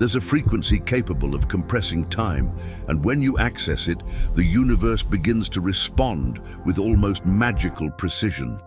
There's a frequency capable of compressing time, and when you access it, the universe begins to respond with almost magical precision.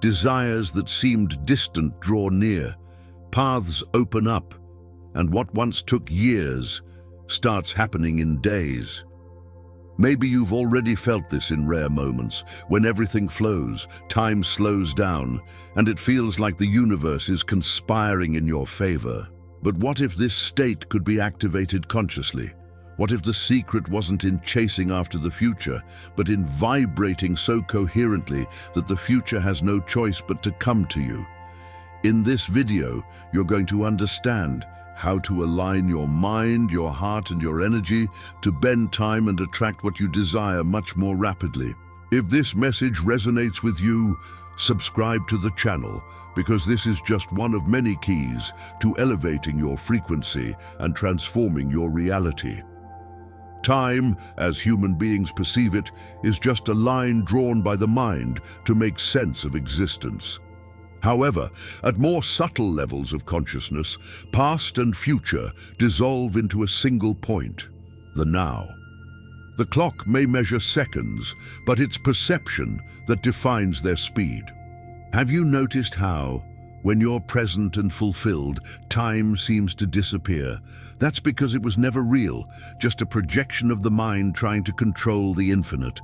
Desires that seemed distant draw near, paths open up, and what once took years starts happening in days. Maybe you've already felt this in rare moments, when everything flows, time slows down, and it feels like the universe is conspiring in your favor. But what if this state could be activated consciously? What if the secret wasn't in chasing after the future, but in vibrating so coherently that the future has no choice but to come to you? In this video, you're going to understand how to align your mind, your heart, and your energy to bend time and attract what you desire much more rapidly. If this message resonates with you, subscribe to the channel, because this is just one of many keys to elevating your frequency and transforming your reality. Time, as human beings perceive it, is just a line drawn by the mind to make sense of existence. However, at more subtle levels of consciousness, past and future dissolve into a single point, the now. The clock may measure seconds, but it's perception that defines their speed. Have you noticed how, when you're present and fulfilled, time seems to disappear? That's because it was never real, just a projection of the mind trying to control the infinite.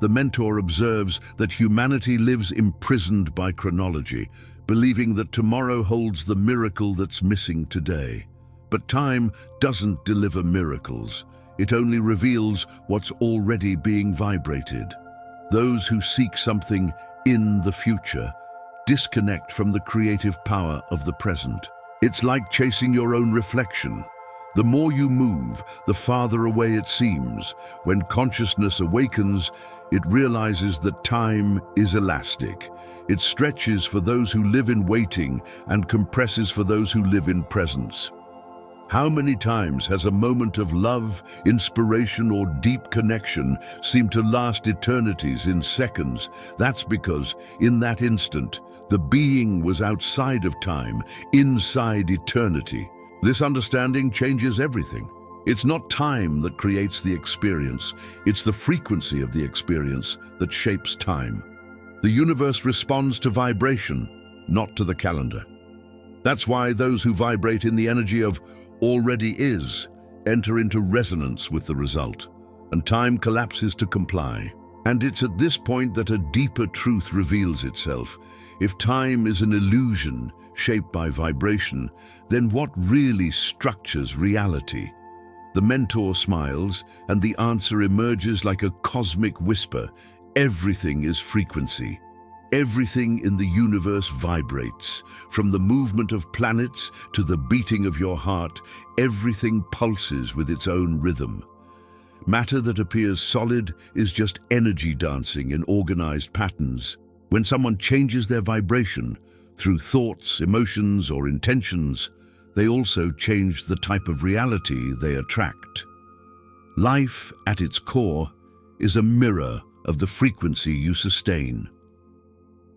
The mentor observes that humanity lives imprisoned by chronology, believing that tomorrow holds the miracle that's missing today. But time doesn't deliver miracles. It only reveals what's already being vibrated. Those who seek something in the future disconnect from the creative power of the present. It's like chasing your own reflection. The more you move, the farther away it seems. When consciousness awakens, it realizes that time is elastic. It stretches for those who live in waiting and compresses for those who live in presence. How many times has a moment of love, inspiration, or deep connection seemed to last eternities in seconds? That's because, in that instant, the being was outside of time, inside eternity. This understanding changes everything. It's not time that creates the experience, it's the frequency of the experience that shapes time. The universe responds to vibration, not to the calendar. That's why those who vibrate in the energy of already is enter into resonance with the result, and time collapses to comply. And it's at this point that a deeper truth reveals itself. If time is an illusion shaped by vibration, then what really structures reality? The mentor smiles, and the answer emerges like a cosmic whisper. Everything is frequency. Everything in the universe vibrates. From the movement of planets to the beating of your heart, everything pulses with its own rhythm. Matter that appears solid is just energy dancing in organized patterns. When someone changes their vibration through thoughts, emotions, or intentions, they also change the type of reality they attract. Life, at its core, is a mirror of the frequency you sustain.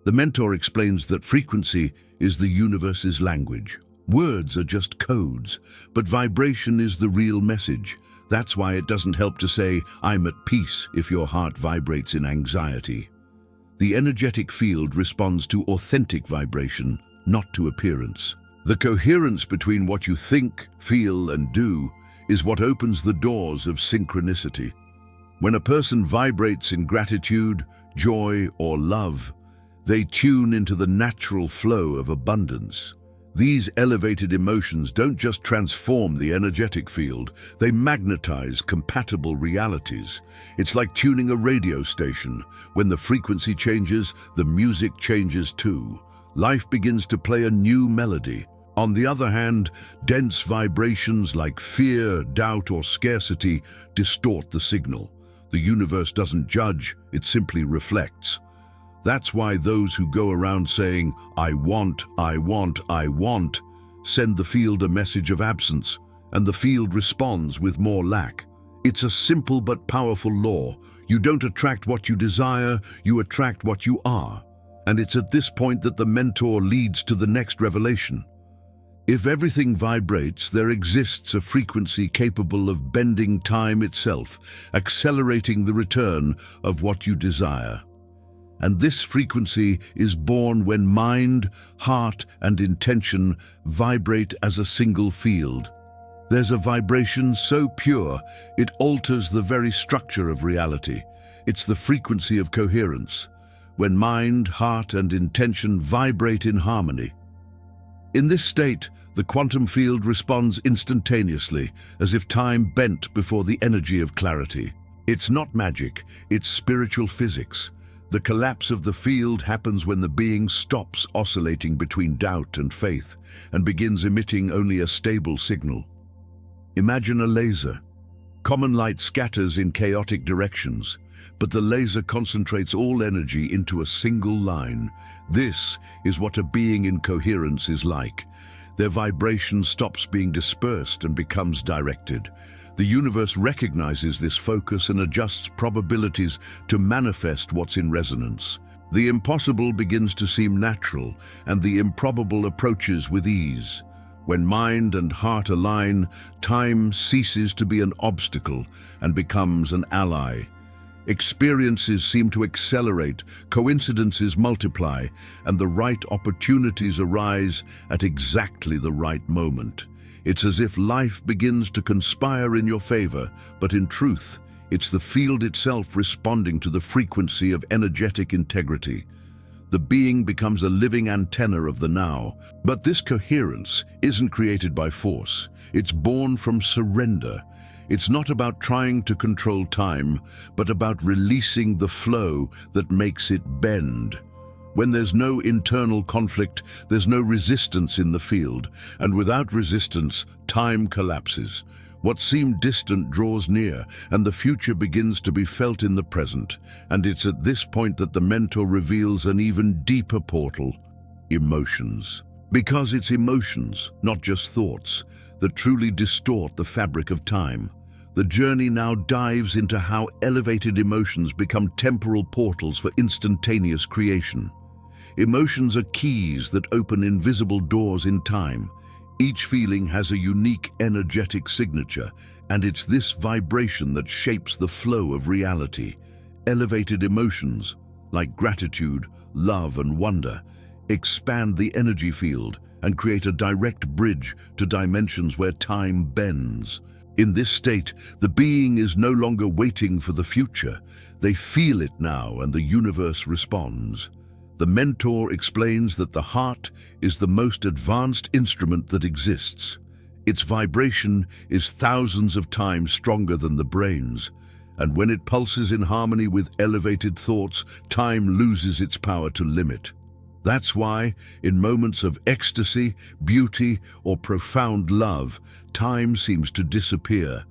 The mentor explains that frequency is the universe's language. Words are just codes, but vibration is the real message. That's why it doesn't help to say, "I'm at peace," if your heart vibrates in anxiety. The energetic field responds to authentic vibration, not to appearance. The coherence between what you think, feel, and do is what opens the doors of synchronicity. When a person vibrates in gratitude, joy, or love, they tune into the natural flow of abundance. These elevated emotions don't just transform the energetic field, they magnetize compatible realities. It's like tuning a radio station. When the frequency changes, the music changes too. Life begins to play a new melody. On the other hand, dense vibrations like fear, doubt, or scarcity distort the signal. The universe doesn't judge, it simply reflects. That's why those who go around saying, "I want, I want, I want," send the field a message of absence, and the field responds with more lack. It's a simple but powerful law. You don't attract what you desire, you attract what you are. And it's at this point that the mentor leads to the next revelation. If everything vibrates, there exists a frequency capable of bending time itself, accelerating the return of what you desire. And this frequency is born when mind, heart, and intention vibrate as a single field. There's a vibration so pure, it alters the very structure of reality. It's the frequency of coherence, when mind, heart, and intention vibrate in harmony. In this state, the quantum field responds instantaneously, as if time bent before the energy of clarity. It's not magic, it's spiritual physics. The collapse of the field happens when the being stops oscillating between doubt and faith and begins emitting only a stable signal. Imagine a laser. Common light scatters in chaotic directions, but the laser concentrates all energy into a single line. This is what a being in coherence is like. Their vibration stops being dispersed and becomes directed. The universe recognizes this focus and adjusts probabilities to manifest what's in resonance. The impossible begins to seem natural, and the improbable approaches with ease. When mind and heart align, time ceases to be an obstacle and becomes an ally. Experiences seem to accelerate, coincidences multiply, and the right opportunities arise at exactly the right moment. It's as if life begins to conspire in your favor, but in truth, it's the field itself responding to the frequency of energetic integrity. The being becomes a living antenna of the now. But this coherence isn't created by force. It's born from surrender. It's not about trying to control time, but about releasing the flow that makes it bend. When there's no internal conflict, there's no resistance in the field, and without resistance, time collapses. What seemed distant draws near, and the future begins to be felt in the present. And it's at this point that the mentor reveals an even deeper portal: emotions. Because it's emotions, not just thoughts, that truly distort the fabric of time. The journey now dives into how elevated emotions become temporal portals for instantaneous creation. Emotions are keys that open invisible doors in time. Each feeling has a unique energetic signature, and it's this vibration that shapes the flow of reality. Elevated emotions, like gratitude, love, and wonder, expand the energy field and create a direct bridge to dimensions where time bends. In this state, the being is no longer waiting for the future. They feel it now, and the universe responds. The mentor explains that the heart is the most advanced instrument that exists. Its vibration is thousands of times stronger than the brain's, and when it pulses in harmony with elevated thoughts, time loses its power to limit. That's why, in moments of ecstasy, beauty, or profound love, time seems to disappear.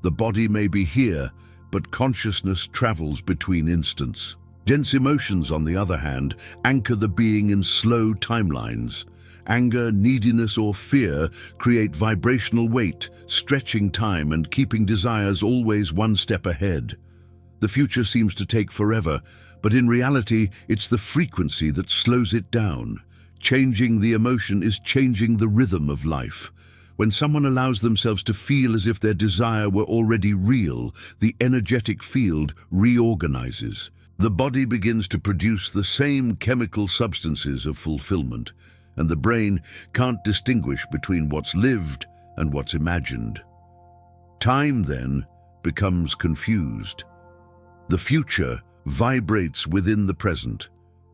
The body may be here, but consciousness travels between instants. Dense emotions, on the other hand, anchor the being in slow timelines. Anger, neediness, or fear create vibrational weight, stretching time and keeping desires always one step ahead. The future seems to take forever, but in reality, it's the frequency that slows it down. Changing the emotion is changing the rhythm of life. When someone allows themselves to feel as if their desire were already real, the energetic field reorganizes. The body begins to produce the same chemical substances of fulfillment, and the brain can't distinguish between what's lived and what's imagined. Time, then, becomes confused. The future vibrates within the present,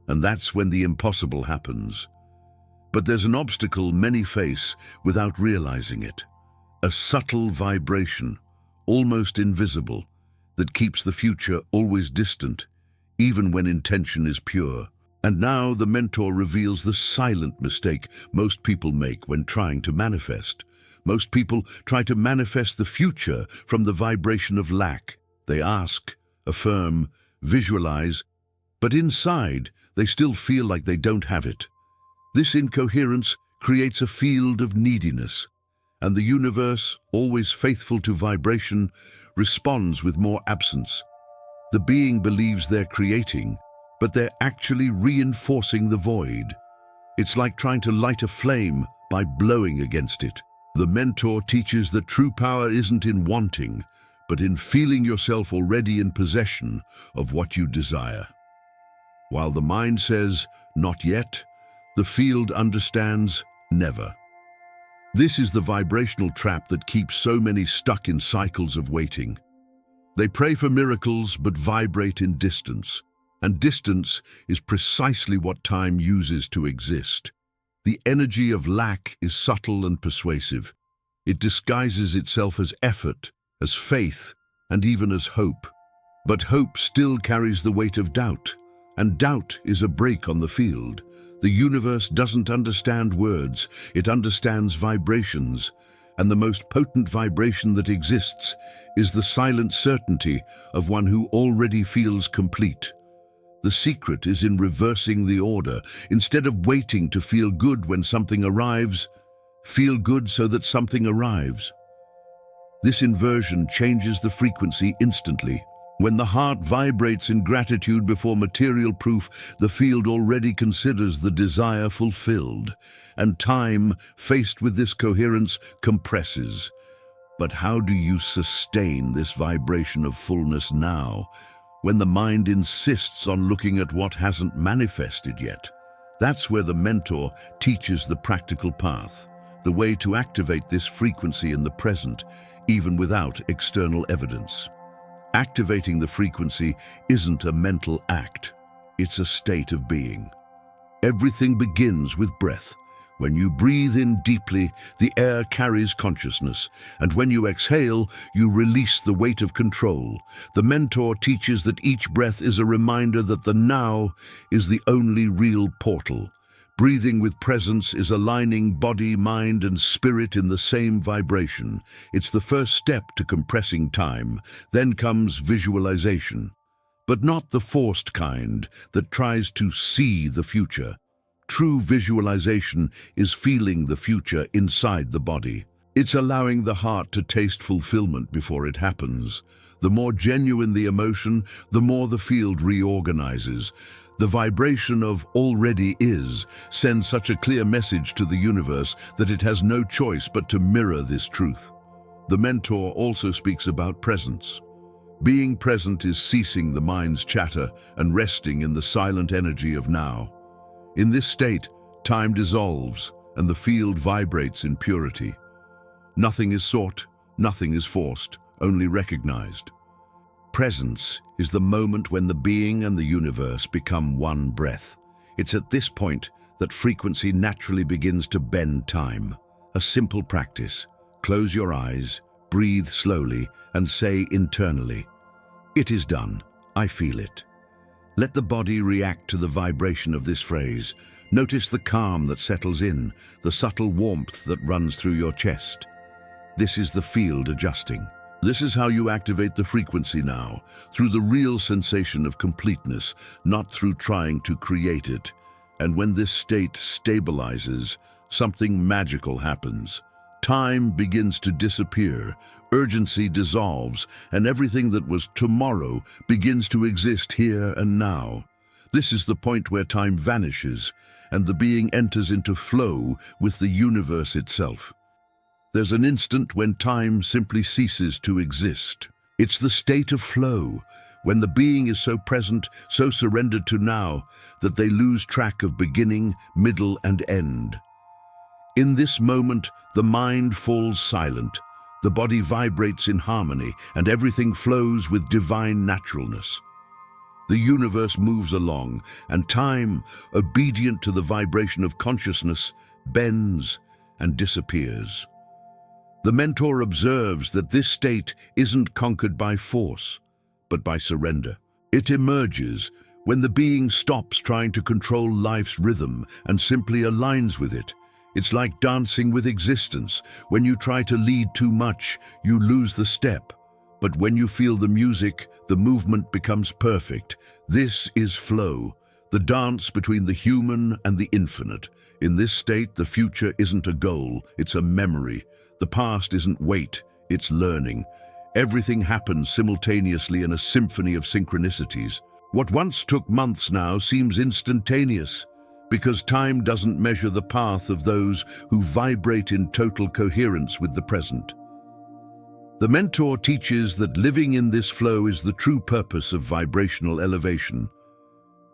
and that's when the impossible happens. But there's an obstacle many face without realizing it. A subtle vibration, almost invisible, that keeps the future always distant, even when intention is pure. And now the mentor reveals the silent mistake most people make when trying to manifest. Most people try to manifest the future from the vibration of lack. They ask, affirm, visualize, but inside they still feel like they don't have it. This incoherence creates a field of neediness, and the universe, always faithful to vibration, responds with more absence. The being believes they're creating, but they're actually reinforcing the void. It's like trying to light a flame by blowing against it. The mentor teaches that true power isn't in wanting, but in feeling yourself already in possession of what you desire. While the mind says, "Not yet," the field understands, "Never." This is the vibrational trap that keeps so many stuck in cycles of waiting. They pray for miracles but vibrate in distance, and distance is precisely what time uses to exist. The energy of lack is subtle and persuasive. It disguises itself as effort, as faith, and even as hope. But hope still carries the weight of doubt, and doubt is a break on the field. The universe doesn't understand words, it understands vibrations, and the most potent vibration that exists is the silent certainty of one who already feels complete. The secret is in reversing the order. Instead of waiting to feel good when something arrives, feel good so that something arrives. This inversion changes the frequency instantly. When the heart vibrates in gratitude before material proof, the field already considers the desire fulfilled, and time, faced with this coherence, compresses. But how do you sustain this vibration of fullness now, when the mind insists on looking at what hasn't manifested yet? That's where the mentor teaches the practical path, the way to activate this frequency in the present, even without external evidence. Activating the frequency isn't a mental act, it's a state of being. Everything begins with breath. When you breathe in deeply, the air carries consciousness, and when you exhale, you release the weight of control. The mentor teaches that each breath is a reminder that the now is the only real portal. Breathing with presence is aligning body, mind, and spirit in the same vibration. It's the first step to compressing time. Then comes visualization, but not the forced kind that tries to see the future. True visualization is feeling the future inside the body. It's allowing the heart to taste fulfillment before it happens. The more genuine the emotion, the more the field reorganizes. The vibration of already is sends such a clear message to the universe that it has no choice but to mirror this truth. The mentor also speaks about presence. Being present is ceasing the mind's chatter and resting in the silent energy of now. In this state, time dissolves and the field vibrates in purity. Nothing is sought, nothing is forced, only recognized. Presence is the moment when the being and the universe become one breath. It's at this point that frequency naturally begins to bend time. A simple practice. Close your eyes, breathe slowly, and say internally, "It is done. I feel it." Let the body react to the vibration of this phrase. Notice the calm that settles in, the subtle warmth that runs through your chest. This is the field adjusting. This is how you activate the frequency now, through the real sensation of completeness, not through trying to create it. And when this state stabilizes, something magical happens. Time begins to disappear, urgency dissolves, and everything that was tomorrow begins to exist here and now. This is the point where time vanishes, and the being enters into flow with the universe itself. There's an instant when time simply ceases to exist. It's the state of flow, when the being is so present, so surrendered to now, that they lose track of beginning, middle, and end. In this moment, the mind falls silent, the body vibrates in harmony, and everything flows with divine naturalness. The universe moves along, and time, obedient to the vibration of consciousness, bends and disappears. The mentor observes that this state isn't conquered by force, but by surrender. It emerges when the being stops trying to control life's rhythm and simply aligns with it. It's like dancing with existence. When you try to lead too much, you lose the step. But when you feel the music, the movement becomes perfect. This is flow, the dance between the human and the infinite. In this state, the future isn't a goal, it's a memory. The past isn't wait, it's learning. Everything happens simultaneously in a symphony of synchronicities. What once took months now seems instantaneous, because time doesn't measure the path of those who vibrate in total coherence with the present. The mentor teaches that living in this flow is the true purpose of vibrational elevation.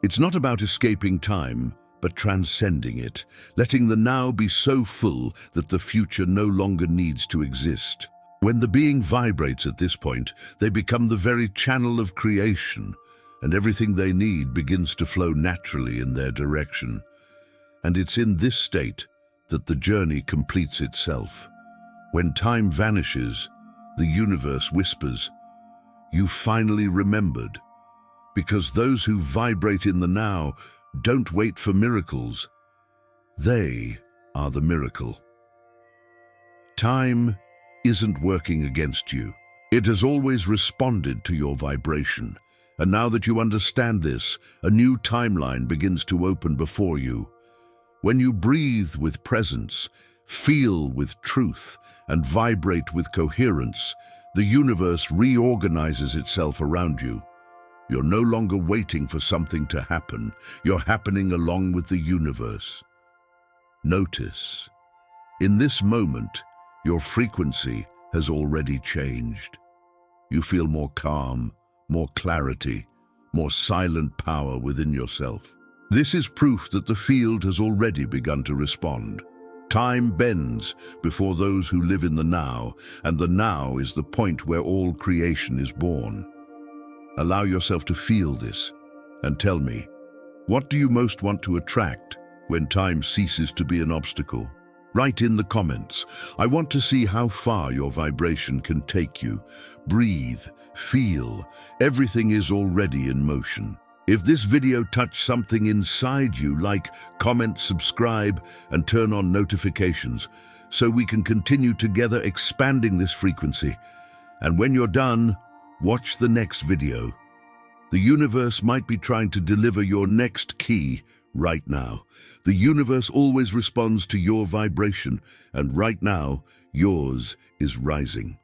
It's not about escaping time, but transcending it, letting the now be so full that the future no longer needs to exist. When the being vibrates at this point, they become the very channel of creation, and everything they need begins to flow naturally in their direction. And it's in this state that the journey completes itself. When time vanishes, the universe whispers, "You finally remembered." Because those who vibrate in the now don't wait for miracles. They are the miracle. Time isn't working against you. It has always responded to your vibration. And now that you understand this, a new timeline begins to open before you. When you breathe with presence, feel with truth, and vibrate with coherence, the universe reorganizes itself around you. You're no longer waiting for something to happen. You're happening along with the universe. Notice, in this moment, your frequency has already changed. You feel more calm, more clarity, more silent power within yourself. This is proof that the field has already begun to respond. Time bends before those who live in the now, and the now is the point where all creation is born. Allow yourself to feel this, and tell me, what do you most want to attract when time ceases to be an obstacle? Write in the comments. I want to see how far your vibration can take you. Breathe, feel, everything is already in motion. If this video touched something inside you, like, comment, subscribe, and turn on notifications, so we can continue together expanding this frequency. And when you're done, watch the next video. The universe might be trying to deliver your next key right now. The universe always responds to your vibration, and right now, yours is rising.